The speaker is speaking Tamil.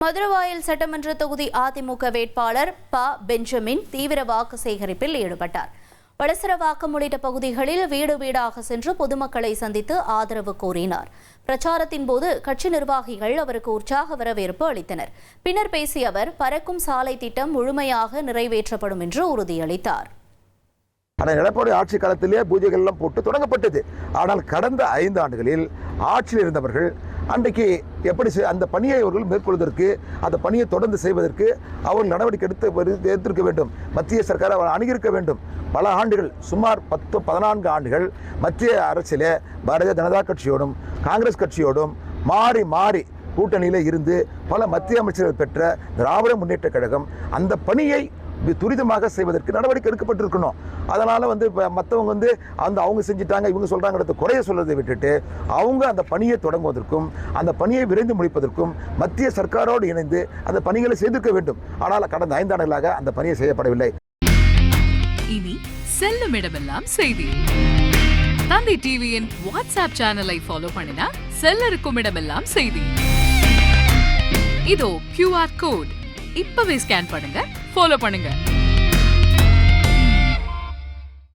மதுரவாயல் சட்டமன்ற தொகுதி அதிமுக வேட்பாளர் ப பெஞ்சமின் தீவிர வாக்கு சேகரிப்பில் ஈடுபட்டார். வடசரவாக்கம் உள்ளிட்ட பகுதிகளில் வீடு வீடாக சென்று பொதுமக்களை சந்தித்து ஆதரவு கோரினார். பிரச்சாரத்தின் போது கட்சி நிர்வாகிகள் அவருக்கு உற்சாக வரவேற்பு அளித்தனர். பின்னர் பேசிய அவர் பறக்கும் சாலை திட்டம் முழுமையாக நிறைவேற்றப்படும் என்று உறுதியளித்தார். ஆனால் எடப்பாடி ஆட்சி காலத்திலே பூஜைகள் எல்லாம் போட்டு தொடங்கப்பட்டது. ஆனால் கடந்த 5 ஆண்டுகளில் ஆட்சியில் இருந்தவர்கள் அன்றைக்கு எப்படி அந்த பணியை அவர்கள் மேற்கொள்வதற்கு, அந்த பணியை தொடர்ந்து செய்வதற்கு அவர்கள் நடவடிக்கை எடுத்திருக்க வேண்டும். மத்திய சர்க்கார் அவர் அணுகியிருக்க வேண்டும். பல ஆண்டுகள், சுமார் 14 ஆண்டுகள் மத்திய அரசிலே பாரதிய ஜனதா கட்சியோடும் காங்கிரஸ் கட்சியோடும் மாறி மாறி கூட்டணியில் இருந்து பல மத்திய அமைச்சர்கள் பெற்ற திராவிட முன்னேற்ற கழகம் அந்த பணியை துரிதமாக செய்வதற்கு நடவடிக்கை எடுக்கப்பட்டிருக்கணும். அதனால் மற்றவங்க அவங்க செஞ்சுட்டாங்க, இவங்க சொல்கிறாங்கிறத குறைய சொல்வதை விட்டுட்டு அவங்க அந்த பணியை தொடங்குவதற்கும் அந்த பணியை விரைந்து முடிப்பதற்கும் மத்திய சர்க்காரோடு இணைந்து அந்த பணிகளை செய்திருக்க வேண்டும். ஆனால் கடந்த 5 ஆண்டுகளாக அந்த பணியை செய்யப்படவில்லை. இனி செல்லும் இடமெல்லாம் செய்தி. தந்தை டிவியின் வாட்ஸ்அப் சேனலை ஃபாலோ பண்ணினா செல்லருக்கும் இடமெல்லாம் செய்தி. இதோ QR கோட் இப்பவே ஸ்கேன் பண்ணுங்க, ஃபாலோ பண்ணுங்க.